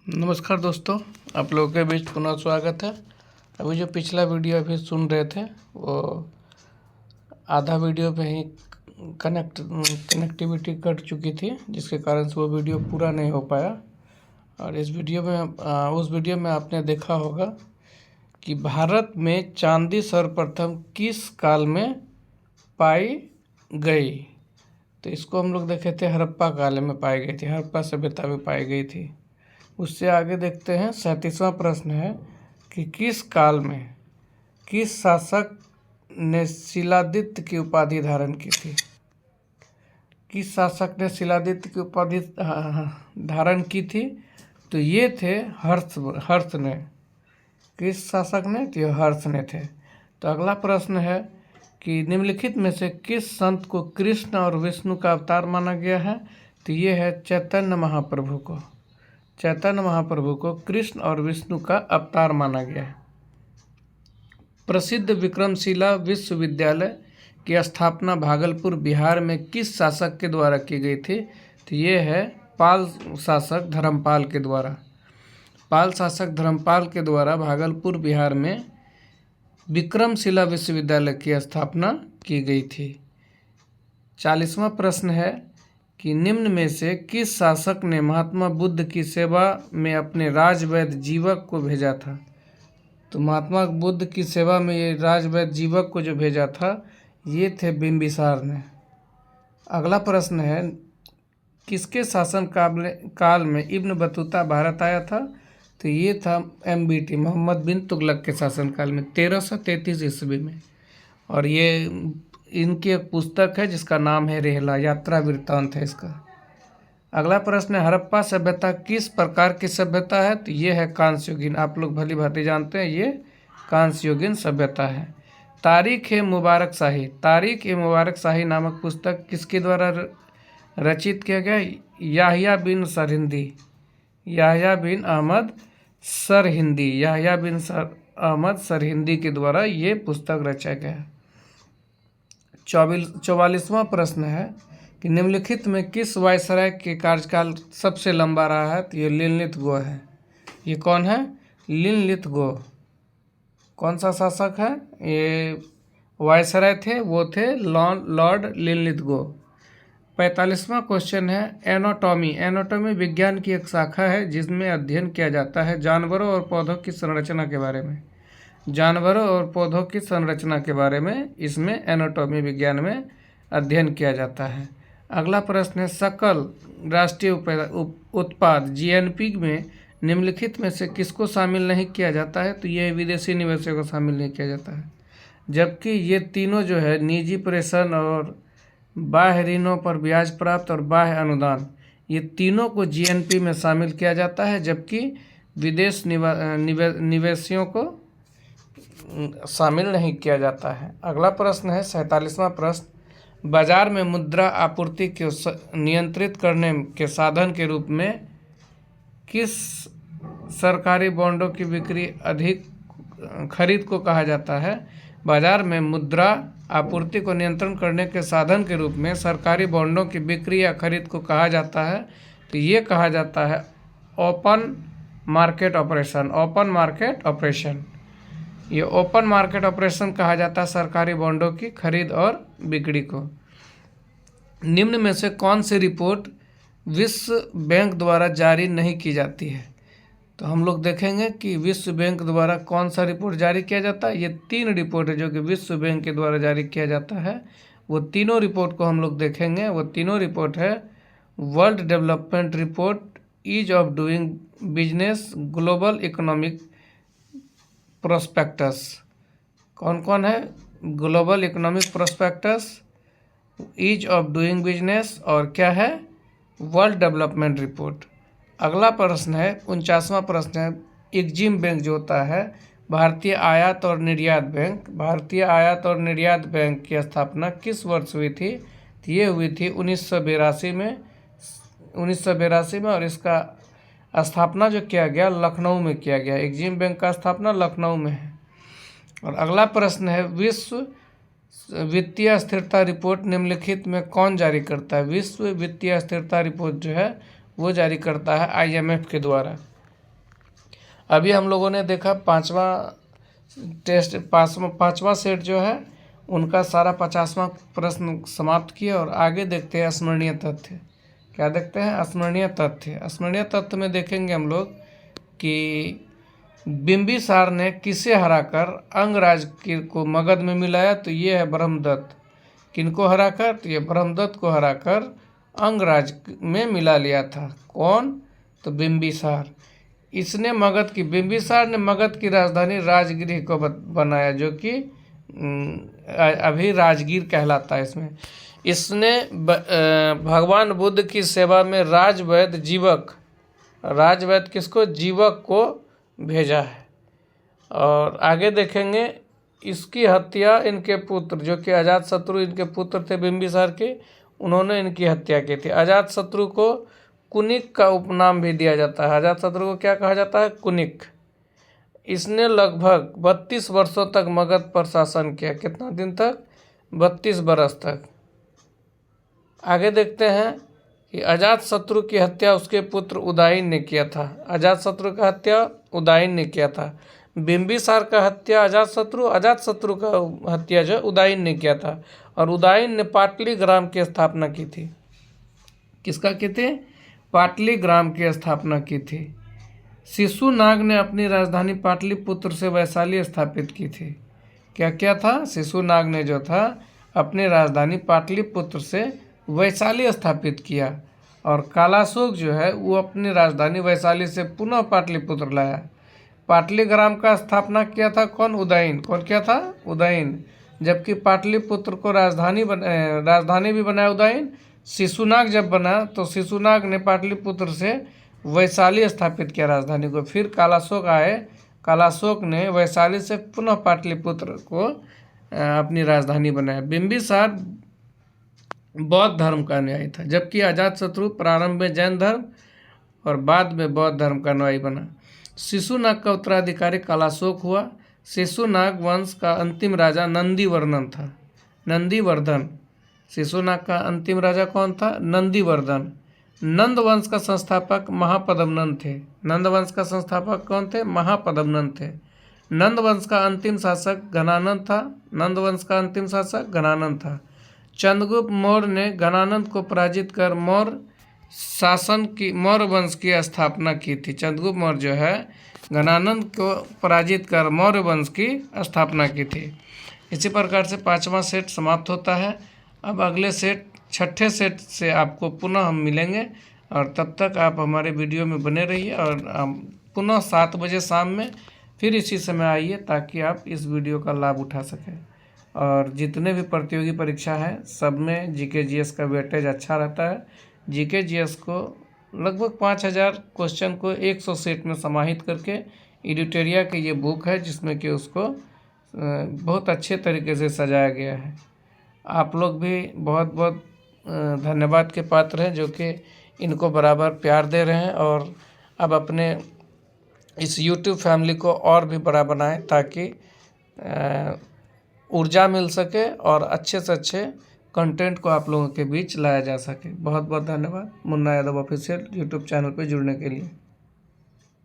नमस्कार दोस्तों, आप लोगों के बीच पुनः स्वागत है। अभी जो पिछला वीडियो अभी सुन रहे थे वो आधा वीडियो पे ही कनेक्टिविटी कट चुकी थी, जिसके कारण से वो वीडियो पूरा नहीं हो पाया। और इस वीडियो में उस वीडियो में आपने देखा होगा कि भारत में चांदी सर्वप्रथम किस काल में पाई गई। तो इसको हम लोग देखे थे, हड़प्पा काल में पाई गई थी, हड़प्पा सभ्यता में पाई गई थी। उससे आगे देखते हैं, 37वां प्रश्न है कि किस काल में किस शासक ने शिलादित्य की उपाधि धारण की थी। किस शासक ने शिलादित्य की उपाधि धारण की थी? तो ये थे हर्ष ने। किस शासक ने? तो ये हर्ष ने थे। तो अगला प्रश्न है कि निम्नलिखित में से किस संत को कृष्ण और विष्णु का अवतार माना गया है? तो ये है चैतन्य महाप्रभु को। चैतन्य महाप्रभु को कृष्ण और विष्णु का अवतार माना गया है। प्रसिद्ध विक्रमशिला विश्वविद्यालय की स्थापना भागलपुर बिहार में किस शासक के द्वारा की गई थी? तो ये है पाल शासक धर्मपाल के द्वारा। पाल शासक धर्मपाल के द्वारा भागलपुर बिहार में विक्रमशिला विश्वविद्यालय की स्थापना की गई थी। 40वां प्रश्न है कि निम्न में से किस शासक ने महात्मा बुद्ध की सेवा में अपने राजवैद्य जीवक को भेजा था? तो महात्मा बुद्ध की सेवा में ये राजवैद्य जीवक को जो भेजा था ये थे बिंबिसार ने। अगला प्रश्न है, किसके शासन काल में इब्न बतूता भारत आया था? तो ये था MBT मोहम्मद बिन तुगलक के शासनकाल में 1333 ईस्वी में। और ये इनकी एक पुस्तक है जिसका नाम है रेहला, यात्रा वृत्तांत है इसका। अगला प्रश्न है, हड़प्पा सभ्यता किस प्रकार की सभ्यता है? तो ये है कांस्य युगीन। आप लोग भली भांति जानते हैं ये कांस्य युगीन सभ्यता है। तारीख ए मुबारक शाही, तारीख ए मुबारक शाही नामक पुस्तक किसके द्वारा रचित किया गया? याह्या बिन सरहिंदी, याह्या बिन अहमद सरहिंदी, याह्या बिन अहमद सरहिंदी के द्वारा ये पुस्तक रचा गया। 44वां प्रश्न है कि निम्नलिखित में किस वायसराय के कार्यकाल सबसे लंबा रहा है? तो ये लिनलिथ-गो है। ये कौन है? लिनलिथ-गो। कौन सा शासक है? ये वायसराय थे, वो थे लॉर्ड लिनलिथ-गो। 45वां क्वेश्चन है, एनाटॉमी। एनाटॉमी विज्ञान की एक शाखा है जिसमें अध्ययन किया जाता है जानवरों और पौधों की संरचना के बारे में। जानवरों और पौधों की संरचना के बारे में इसमें एनाटॉमी विज्ञान में अध्ययन किया जाता है। अगला प्रश्न है, सकल राष्ट्रीय उत्पाद GNP में निम्नलिखित में से किसको शामिल नहीं किया जाता है? तो ये विदेशी निवेशों को शामिल नहीं किया जाता है। जबकि ये तीनों जो है निजी प्रेषण और बाह्य ऋणों पर ब्याज प्राप्त और बाह्य अनुदान, ये तीनों को GNP में शामिल किया जाता है, जबकि विदेश निवेशियों को शामिल नहीं किया जाता है। अगला प्रश्न है 47वां प्रश्न, बाजार में मुद्रा आपूर्ति को नियंत्रित करने के साधन के रूप में किस सरकारी बॉन्डों की बिक्री अधिक खरीद को कहा जाता है? बाजार में मुद्रा आपूर्ति को नियंत्रण करने के साधन के रूप में सरकारी बॉन्डों की बिक्री या खरीद को कहा जाता है। तो ये कहा जाता है open market operation. Open market operation, ये ओपन मार्केट ऑपरेशन कहा जाता है सरकारी बॉन्डों की खरीद और बिक्री को। निम्न में से कौन सी रिपोर्ट विश्व बैंक द्वारा जारी नहीं की जाती है? तो हम लोग देखेंगे कि विश्व बैंक द्वारा कौन सा रिपोर्ट जारी किया जाता है। ये 3 रिपोर्ट है जो कि विश्व बैंक के द्वारा जारी किया जाता है। वो तीनों रिपोर्ट को हम लोग देखेंगे। वो तीनों रिपोर्ट है world development report, ease of doing business, global economic prospects. कौन कौन है? Global economic prospects, ease of doing business और क्या है? World development report. अगला प्रश्न है 49वां प्रश्न है, एग्जिम बैंक जो होता है भारतीय आयात और निर्यात बैंक, भारतीय आयात और निर्यात बैंक की स्थापना किस वर्ष हुई थी? तो ये हुई थी 1982 में। 1982 में, और इसका स्थापना जो किया गया लखनऊ में किया गया। एग्जिम बैंक का स्थापना लखनऊ में है। और अगला प्रश्न है, विश्व वित्तीय स्थिरता रिपोर्ट निम्नलिखित में कौन जारी करता है? विश्व वित्तीय स्थिरता रिपोर्ट जो है वो जारी करता है IMF के द्वारा। अभी हम लोगों ने देखा पांचवा सेट जो है उनका सारा 50वां प्रश्न समाप्त किया। और आगे देखते हैं स्मरणीय तथ्य। क्या देखते हैं? स्मरणीय तथ्य। स्मरणीय तथ्य में देखेंगे हम लोग कि बिंबिसार ने किसे हराकर अंगराज को मगध में मिलाया? तो ये है ब्रह्मदत्त। किनको हराकर? तो ये ब्रह्मदत्त को हराकर अंगराज में मिला लिया था। कौन? तो बिंबिसार। बिंबिसार ने मगध की राजधानी राजगृह को बनाया, जो कि अभी राजगीर कहलाता है। इसने भगवान बुद्ध की सेवा में राजवैद्य किसको? जीवक को भेजा है। और आगे देखेंगे इसकी हत्या इनके पुत्र, जो कि अजातशत्रु इनके पुत्र थे बिंबिसार के, उन्होंने इनकी हत्या की थी। अजातशत्रु को कुनिक का उपनाम भी दिया जाता है। अजातशत्रु को क्या कहा जाता है? कुनिक। इसने लगभग 32 वर्षों तक मगध पर शासन किया। कितना दिन तक? 32 वर्ष तक। आगे देखते हैं कि अजातशत्रु की हत्या उसके पुत्र उदयन ने किया था। अजातशत्रु का हत्या उदयन ने किया था। बिंबिसार का हत्या अजातशत्रु का हत्या जो उदयन ने किया था। और उदयन ने पाटलिग्राम की स्थापना की थी। किसका की थी? पाटलिग्राम की स्थापना की थी। शिशुनाग ने अपनी राजधानी पाटलिपुत्र से वैशाली स्थापित की थी। क्या क्या था? शिशुनाग ने जो था अपनी राजधानी पाटलिपुत्र से वैशाली स्थापित किया। और कालाशोक जो है वो अपनी राजधानी वैशाली से पुनः पाटलिपुत्र लाया। पाटलिग्राम का स्थापना किया था कौन? उदयन। कौन किया था? उदयन। जबकि पाटलिपुत्र को राजधानी भी बनाया उदयन। शिशुनाग जब बना तो शिशुनाग ने पाटलिपुत्र से वैशाली स्थापित किया राजधानी को। फिर कालाशोक आए, कालाशोक ने वैशाली से पुनः पाटलिपुत्र को अपनी राजधानी बनाया। बिंबिसार बौद्ध धर्म का अनुयायी था, जबकि अजातशत्रु प्रारंभ में जैन धर्म और बाद में बौद्ध धर्म का अनुयायी बना। शिशुनाग का उत्तराधिकारी कालाशोक हुआ। शिशुनाग वंश का अंतिम राजा नंदीवर्धन था। नंदीवर्धन। शिशुनाग का अंतिम राजा कौन था? नंदीवर्धन। नंद वंश का संस्थापक महापद्मनंद थे। नंद वंश का संस्थापक कौन थे? महापद्मनंद थे। नंद वंश का अंतिम शासक घनानंद था। नंद वंश का अंतिम शासक घनानंद था। चंद्रगुप्त मौर्य ने घनानंद को पराजित कर मौर्य वंश की स्थापना की थी। चंद्रगुप्त मौर्य जो है घनानंद को पराजित कर मौर्य वंश की स्थापना की थी। इसी प्रकार से 5वां सेट समाप्त होता है। अब अगले सेट 6ठे सेट से आपको पुनः हम मिलेंगे। और तब तक आप हमारे वीडियो में बने रहिए। और पुनः 7 बजे शाम में फिर इसी समय आइए, ताकि आप इस वीडियो का लाभ उठा सकें। और जितने भी प्रतियोगी परीक्षा है सब में जीके जीएस का वेटेज अच्छा रहता है। जीके जीएस को लगभग 5000 क्वेश्चन को 100 सेट में समाहित करके एडिटोरिया की ये बुक है, जिसमें कि उसको बहुत अच्छे तरीके से सजाया गया है। आप लोग भी बहुत बहुत धन्यवाद के पात्र हैं, जो कि इनको बराबर प्यार दे रहे हैं। और अब अपने इस YouTube फैमिली को और भी बड़ा बनाएं, ताकि ऊर्जा मिल सके और अच्छे से अच्छे कंटेंट को आप लोगों के बीच लाया जा सके। बहुत बहुत धन्यवाद Munna Yadav official YouTube channel पर जुड़ने के लिए।